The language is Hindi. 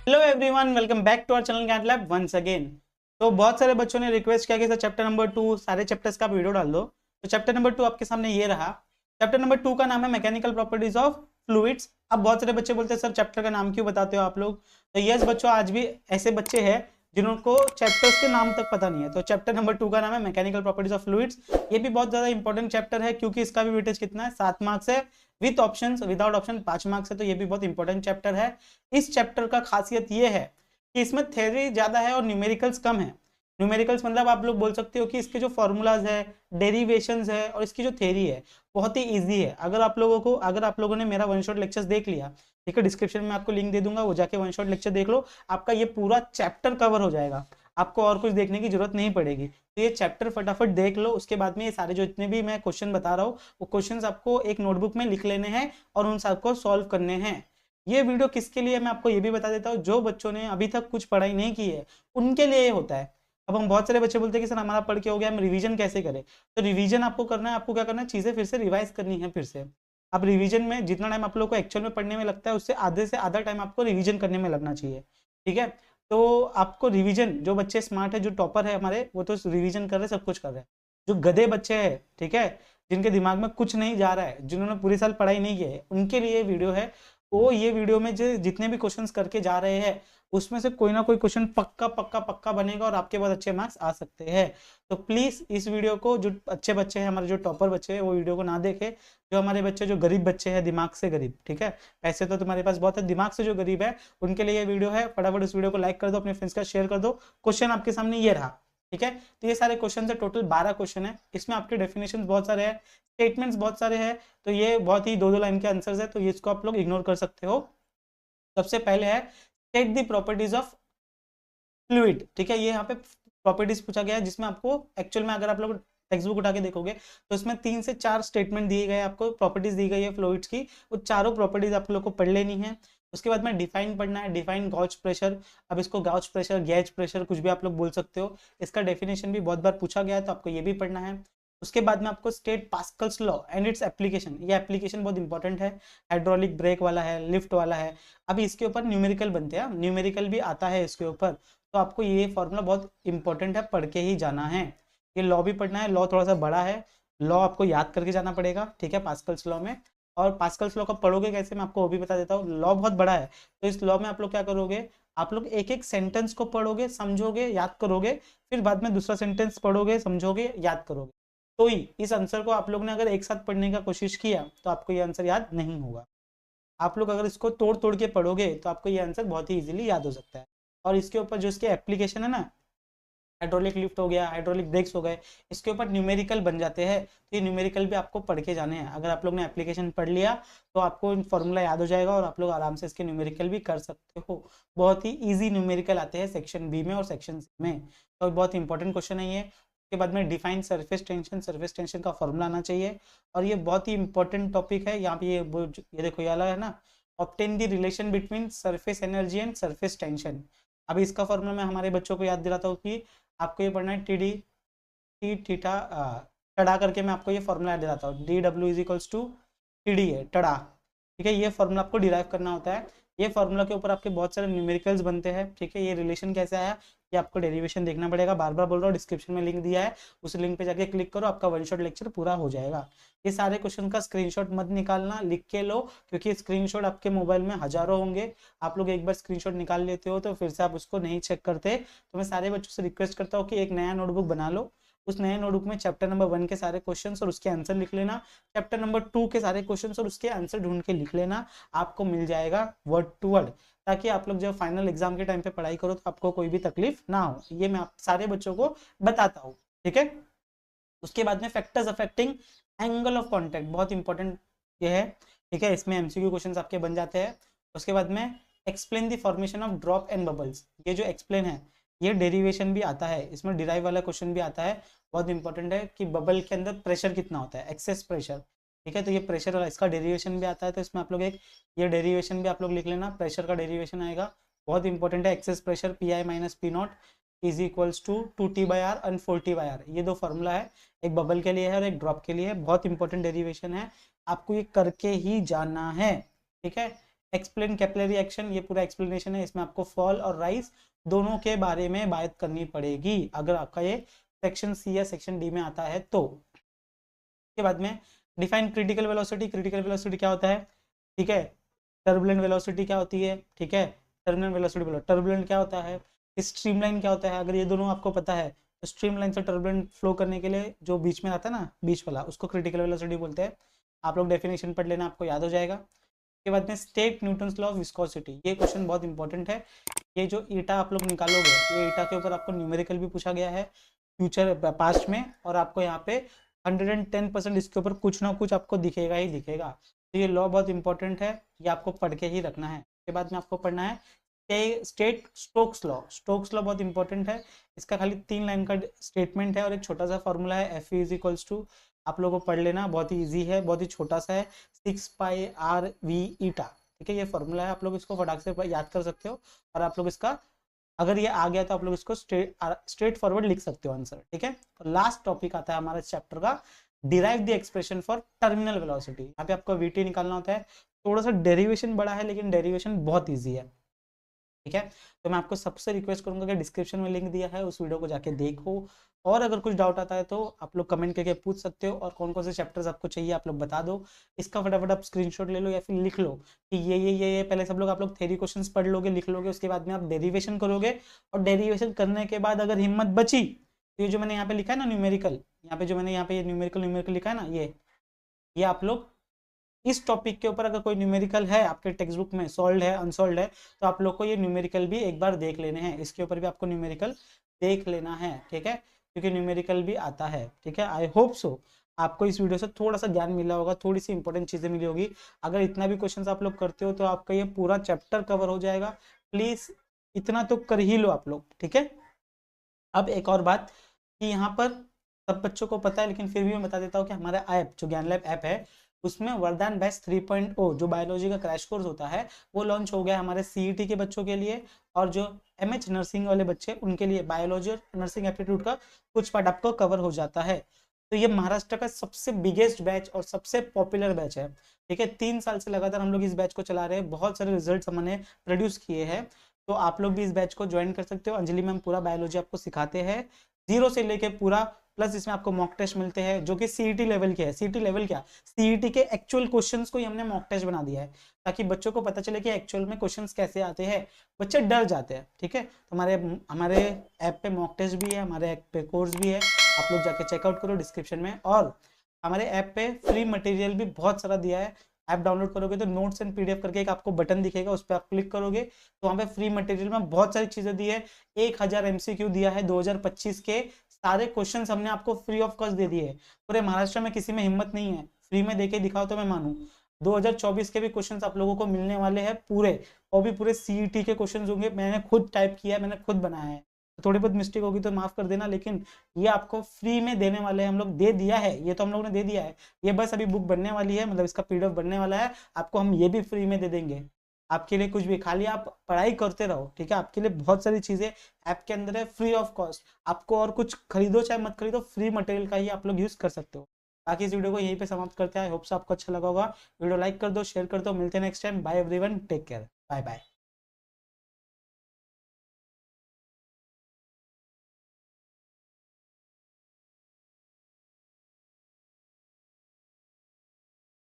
Hello everyone, welcome back to our channel Gyan lab once again. तो बहुत सारे बच्चों ने रिक्वेस्ट किया कि सर चैप्टर नंबर 2 सारे चैप्टर्स का वीडियो डाल दो। तो चैप्टर नंबर 2 आपके सामने ये रहा। चैप्टर नंबर 2 का नाम है मैकेनिकल प्रॉपर्टीज ऑफ फ्लूइड्स। अब बहुत सारे बच्चे बोलते हैं सर चैप्टर का नाम क्यों बताते हो आप लोग। तो यस बच्चों, आज भी ऐसे बच्चे हैं जिनको चैप्टर्स के नाम तक पता नहीं है। तो चैप्टर नंबर 2 का नाम है मैकेनिकल प्रॉपर्टीज ऑफ फ्लूइड्स। ये भी बहुत ज्यादा इंपॉर्टेंट चैप्टर है क्योंकि इसका भी वेटेज कितना है, 7 मार्क्स है। With options, without option 5 marks है। तो ये भी बहुत इंपॉर्टेंट चैप्टर है। इस चैप्टर का खासियत ये है कि इसमें थ्योरी ज्यादा है और न्यूमेरिकल्स कम है। न्यूमेरिकल्स मतलब आप लोग बोल सकते हो कि इसके जो फॉर्मूलाज है, डेरिवेशंस है और इसकी जो थ्योरी है बहुत ही इजी है। अगर आप लोगों ने मेरा वन शॉट लेक्चर्स देख लिया, ठीक है, डिस्क्रिप्शन में आपको लिंक दे दूंगा, वो जाके वन शॉट लेक्चर देख लो, आपका ये पूरा चैप्टर कवर हो जाएगा। आपको और कुछ देखने की जरूरत नहीं पड़ेगी। तो ये चैप्टर फटाफट देख लो, उसके बाद में ये सारे जो इतने भी मैं क्वेश्चन बता रहा हूँ वो क्वेश्चन आपको एक नोटबुक में लिख लेने हैं और उन सबको सॉल्व करने हैं। ये वीडियो किसके लिए मैं आपको ये भी बता देता हूँ, जो बच्चों ने अभी तक कुछ पढ़ाई नहीं की है उनके लिए ये होता है। अब हम बहुत सारे बच्चे बोलते हैं कि सर हमारा पढ़ के हो गया, हम रिवीजन कैसे करें। तो रिवीजन आपको करना है, आपको क्या करना है, चीजें फिर से रिवाइज करनी है फिर से। अब रिवीजन में जितना टाइम आप लोग को एक्चुअल में पढ़ने में लगता है उससे आधे से आधा टाइम आपको रिवीजन करने में लगना चाहिए। ठीक है। तो आपको रिवीजन, जो बच्चे स्मार्ट है, जो टॉपर है हमारे, वो तो रिवीजन कर रहे हैं, सब कुछ कर रहे हैं। जो गधे बच्चे हैं, ठीक है, जिनके दिमाग में कुछ नहीं जा रहा है, जिन्होंने पूरी साल पढ़ाई नहीं की है, उनके लिए वीडियो है। वो ये वीडियो में जो जितने भी क्वेश्चंस करके जा रहे हैं उसमें से कोई ना कोई क्वेश्चन पक्का पक्का पक्का बनेगा और आपके बहुत अच्छे मार्क्स आ सकते हैं। तो प्लीज इस वीडियो को, जो अच्छे बच्चे हैं हमारे, जो टॉपर बच्चे हैं, वो वीडियो को ना देखे। जो हमारे बच्चे जो गरीब बच्चे हैं, दिमाग से गरीब, ठीक है, पैसे तो तुम्हारे पास बहुत है, दिमाग से जो गरीब है उनके लिए ये वीडियो है। फटाफट इस वीडियो को लाइक कर दो, अपने फ्रेंड्स का शेयर कर दो। क्वेश्चन आपके सामने ये रहा, ठीक है। तो ये सारे क्वेश्चन है, टोटल 12 क्वेश्चन है। इसमें आपके डेफिनेशन बहुत सारे हैं, स्टेटमेंट्स बहुत सारे हैं। तो ये बहुत ही 2-2 लाइन के आंसर्स है, तो ये इसको आप लोग इग्नोर कर सकते हो। सबसे पहले है state the properties of fluid, ठीक है। ये यहाँ पे प्रॉपर्टीज पूछा गया है, जिसमें आपको एक्चुअल में अगर आप लोग टेक्स्ट बुक उठा के देखोगे तो इसमें 3 से 4 स्टेटमेंट दिए गए, आपको प्रॉपर्टीज दी गई है फ्लूइड्स की। वो चारों प्रॉपर्टीज आप लोग को पढ़ लेनी है। उसके बाद में डिफाइन पढ़ना है, डिफाइन गॉज प्रेशर। अब इसको गॉज प्रेशर, गैज प्रेशर, कुछ भी आप लोग बोल सकते हो। इसका डेफिनेशन भी बहुत बार पूछा गया है, तो आपको ये भी पढ़ना है। उसके बाद में आपको state Pascal's law and its application. ये एप्लीकेशन बहुत इंपॉर्टेंट है। हाइड्रोलिक ब्रेक वाला है, लिफ्ट वाला है। अभी इसके ऊपर न्यूमेरिकल बनते हैं, न्यूमेरिकल भी आता है इसके ऊपर। तो आपको ये फॉर्मूला बहुत इंपॉर्टेंट है, पढ़ के ही जाना है। ये लॉ भी पढ़ना है, लॉ थोड़ा सा बड़ा है, लॉ आपको याद करके जाना पड़ेगा, ठीक है, पास्कल्स लॉ में। और पास्कल्स लॉ का पढ़ोगे कैसे, मैं आपको वो भी बता देता हूँ। लॉ बहुत बड़ा है, तो इस लॉ में आप लोग क्या करोगे, आप लोग एक एक सेंटेंस को पढ़ोगे, समझोगे, याद करोगे, फिर बाद में दूसरा सेंटेंस पढ़ोगे, समझोगे, याद करोगे। तो ही इस आंसर को आप लोग ने अगर एक साथ पढ़ने का कोशिश किया तो आपको ये आंसर याद नहीं होगा। आप लोग अगर इसको तोड़ तोड़ के पढ़ोगे तो आपको ये आंसर बहुत ही इजीली याद हो सकता है। और इसके ऊपर जो इसके एप्लीकेशन है ना, हाइड्रोलिक लिफ्ट हो गया, हाइड्रोलिक ब्रेक्स हो गए, इसके ऊपर न्यूमेरिकल बन जाते हैं। तो ये न्यूमेरिकल भी आपको पढ़ के जाने हैं। अगर आप लोग ने एप्लीकेशन पढ़ लिया तो आपको फॉर्मूला याद हो जाएगा और आप लोग आराम से इसके न्यूमेरिकल भी कर सकते हो। बहुत ही ईजी न्यूमेरिकल आते हैं सेक्शन बी में और सेक्शन सी में। तो बहुत इंपॉर्टेंट क्वेश्चन है ये। उसके बाद में define surface tension, surface tension का फॉर्मूला आना चाहिए। और ये बहुत ही इंपॉर्टेंट टॉपिक है। यहाँ पे ये देखो, ये वाला है ना, obtain the relation between surface energy and surface tension. अभी इसका फॉर्मूला मैं हमारे बच्चों को याद दिलाता हूँ कि आपको ये पढ़ना है, टी डी टी थीटा टड़ा करके मैं आपको ये फॉर्मूला याद दिलाता हूँ। D W is equals to T D है, टड़ा, ठीक है। ये फॉर्मूला आपको डिराइव करना होता है। ये फॉर्मूला के ऊपर आपके बहुत सारे न्यूमेरिकल्स बनते हैं, ठीक है। ये रिलेशन कैसे आया ये आपको डेरिवेशन देखना पड़ेगा। बार बार बोल रहा हूँ, डिस्क्रिप्शन में लिंक दिया है, उस लिंक पे जाके क्लिक करो, आपका वन शॉट लेक्चर पूरा हो जाएगा। ये सारे क्वेश्चन का स्क्रीनशॉट मत निकालना, लिख के लो, क्योंकि स्क्रीनशॉट आपके मोबाइल में हजारों होंगे। आप लोग एक बार स्क्रीनशॉट निकाल लेते हो तो फिर से आप उसको नहीं चेक करते। तो मैं सारे बच्चों से रिक्वेस्ट करता हूँ कि एक नया नोटबुक बना लो। उस नए नोटबुक में चैप्टर नंबर 1 के सारे क्वेश्चंस और उसके आंसर लिख लेना, चैप्टर नंबर 2 के सारे क्वेश्चंस और उसके आंसर ढूंढ के लिख लेना। आपको मिल जाएगा वर्ड टू वर्ड, ताकि आप लोग जब फाइनल एग्जाम के टाइम पे पढ़ाई करो तो आपको कोई भी तकलीफ ना हो। ये मैं आप सारे बच्चों को बताता हूँ, ठीक है। उसके बाद में factors affecting angle of contact, बहुत इंपॉर्टेंट ये है, ठीक है। इसमें एमसीक्यू क्वेश्चंस आपके बन जाते हैं। उसके बाद में explain the formation of drop and bubbles. ये जो एक्सप्लेन है ये डेरिवेशन भी आता है, इसमें डिराइव वाला क्वेश्चन भी आता है। बहुत इंपॉर्टेंट है कि बबल के अंदर प्रेशर कितना होता है, एक्सेस प्रेशर, ठीक है। तो ये प्रेशर वाला, इसका डेरिवेशन भी आता है। तो इसमें आप लोग एक ये डेरिवेशन भी आप लोग लिख लेना, प्रेशर का डेरिवेशन आएगा। बहुत इंपॉर्टेंट है, excess pressure P I minus P naught is equals to 2T/R and 4T/R। ये दो फॉर्मूला है, एक बबल के लिए है और एक ड्रॉप के लिए है। बहुत इंपॉर्टेंट डेरिवेशन है, आपको ये करके ही जाना है, ठीक है। एक्सप्लेन कैपिलरी एक्शन, ये पूरा एक्सप्लेनेशन है, इसमें आपको फॉल और राइज दोनों के बारे में बात करनी पड़ेगी अगर आपका ये सेक्शन सी या सेक्शन डी में आता है तो। के बाद में define critical velocity, critical velocity क्या होता है, ठीक है। टर्बुलेंट वेलोसिटी क्या होती है, ठीक है। टर्बुलेंट वेलोसिटी बोलो, टर्बुलेंट क्या होता है, स्ट्रीमलाइन क्या होता है, अगर ये दोनों आपको पता है तो स्ट्रीमलाइन से टर्बुलेंट फ्लो करने के लिए जो बीच में आता है ना, बीच वाला, उसको क्रिटिकल वेलोसिटी बोलते हैं। आप लोग डेफिनेशन पढ़ लेना, आपको याद हो जाएगा। के बाद में state Newton's law of viscosity, ये क्वेश्चन बहुत इंपॉर्टेंट है। ये जो ईटा आप लोग निकालोगे, ये ईटा के ऊपर आपको न्यूमेरिकल भी पूछा गया है फ्यूचर पास्ट में, और आपको यहाँ पे 110% इसके ऊपर कुछ ना कुछ आपको दिखेगा ही दिखेगा। तो ये लॉ बहुत इंपॉर्टेंट है, ये आपको पढ़ के ही रखना है। उसके बाद में आपको पढ़ना है state Stokes law, Stokes law बहुत इंपॉर्टेंट है। इसका खाली 3 लाइन का स्टेटमेंट है और एक छोटा सा फॉर्मूला है, एफ इज इक्वल्स टू, आप लोगों को पढ़ लेना, बहुत ही ईजी है, बहुत ही छोटा सा है, 6 पाई आर वी ईटा, ठीक है। ये फॉर्मूला है, आप लोग इसको फटाक से याद कर सकते हो, और आप लोग इसका अगर ये आ गया तो आप लोग इसको स्ट्रेट फॉरवर्ड लिख सकते हो आंसर, ठीक है। लास्ट टॉपिक आता है हमारे चैप्टर का, derive the expression for terminal velocity. यहाँ पे आपको वीटी निकालना होता है, थोड़ा सा डेरिवेशन बड़ा है लेकिन डेरिवेशन बहुत ईजी है, ठीक है। तो मैं आपको सबसे रिक्वेस्ट करूंगा कि डिस्क्रिप्शन में लिंक दिया है, उस वीडियो को जाके देखो, और अगर कुछ डाउट आता है तो आप लोग कमेंट करके पूछ सकते हो, और कौन कौन से चैप्टर्स आपको चाहिए आप लोग बता दो। इसका फटाफट आप स्क्रीनशॉट ले लो या फिर लिख लो कि ये पहले सब लोग आप लोग थ्योरी क्वेश्चंस पढ़ लोगे, लिख लोगे, उसके बाद में आप डेरिवेशन करोगे, और डेरिवेशन करने के बाद अगर हिम्मत बची तो ये जो मैंने यहाँ पे लिखा है ना न्यूमेरिकल, यहाँ पे जो मैंने यहाँ पे ये न्यूमेरिकल लिखा है ना, ये आप लोग इस टॉपिक के ऊपर अगर कोई न्यूमेरिकल है आपके टेक्स्ट बुक में, सॉल्व है अनसॉल्व है, तो आप लोग को ये न्यूमेरिकल भी एक बार देख लेने हैं, इसके ऊपर भी आपको न्यूमेरिकल देख लेना है, ठीक है, क्योंकि न्यूमेरिकल भी आता है, ठीक है। आई होप सो आपको इस वीडियो से थोड़ा सा ज्ञान मिला होगा, थोड़ी सी इंपॉर्टेंट चीजें मिली होगी। अगर इतना भी क्वेश्चन आप लोग करते हो तो आपका ये पूरा चैप्टर कवर हो जाएगा, प्लीज इतना तो कर ही लो आप लोग, ठीक है। अब एक और बात कि यहाँ पर सब बच्चों को पता है लेकिन फिर भी मैं बता देता हूँ कि हमारा ऐप जो ज्ञान लैब ऐप है, उसमें वरदान बैच 3.0 जो बायोलॉजी का क्रैश कोर्स होता है वो लॉन्च हो गया हमारे सीईटी के बच्चों के लिए, और जो एमएच नर्सिंग वाले बच्चे उनके लिए बायोलॉजी और नर्सिंग एप्टीट्यूड का कुछ पार्ट आपको कवर हो जाता है। तो ये महाराष्ट्र का सबसे बिगेस्ट बैच और सबसे पॉपुलर बैच है, ठीक है। 3 साल से लगातार हम लोग इस बैच को चला रहे हैं, बहुत सारे रिजल्ट हमने प्रोड्यूस किए हैं, तो आप लोग भी इस बैच को ज्वाइन कर सकते हो। अंजलि मैम पूरा बायोलॉजी आपको सिखाते हैं, 0 से लेके पूरा, प्लस इसमें आपको मॉक टेस्ट मिलते हैं जो कि सीईटी लेवल के है। सीईटी लेवल क्या, सीईटी के एक्चुअल क्वेश्चंस को ही हमने मॉक टेस्ट बना दिया है, ताकि बच्चों को पता चले कि एक्चुअल में क्वेश्चंस कैसे आते हैं, बच्चे डर जाते हैं, ठीक है। तो हमारे ऐप पे मॉक टेस्ट भी है, हमारे ऐप पे कोर्स भी है, आप लोग जाके चेकआउट करो डिस्क्रिप्शन में। और हमारे ऐप पे फ्री मटेरियल भी बहुत सारा दिया है, ऐप डाउनलोड करोगे तो नोट्स एंड पीडीएफ करके एक आपको बटन दिखेगा, उस पर आप क्लिक करोगे तो वहाँ पे फ्री मटेरियल में बहुत सारी चीजें दी है। 1000 MCQ दिया है, 2025 के सारे क्वेश्चंस हमने आपको फ्री ऑफ कॉस्ट दे दिए। पूरे महाराष्ट्र में किसी में हिम्मत नहीं है फ्री में देके दिखाओ तो मैं मानूं। 2024 के भी क्वेश्चंस आप लोगों को मिलने वाले हैं पूरे, और भी पूरे सीईटी के क्वेश्चंस होंगे, मैंने खुद टाइप किया है, मैंने खुद बनाया है, थोड़ी बहुत मिस्टेक होगी तो माफ कर देना, लेकिन ये आपको फ्री में देने वाले हैं, हम लोग दे दिया है, ये तो हम लोगों ने दे दिया है, ये बस अभी बुक बनने वाली है, मतलब इसका पीडीएफ बनने वाला है, आपको हम ये भी फ्री में दे देंगे। आपके लिए कुछ भी, खाली आप पढ़ाई करते रहो, ठीक है। आपके लिए बहुत सारी चीजें ऐप के अंदर है फ्री ऑफ कॉस्ट, आपको और कुछ खरीदो चाहे मत खरीदो, फ्री मटेरियल का ही आप लोग यूज कर सकते हो। बाकी इस वीडियो को यहीं पे समाप्त करते हैं, आई होप सो आपको अच्छा लगा होगा। वीडियो लाइक कर दो, शेयर कर दो, मिलते हैं next time, bye everyone, take care, bye bye.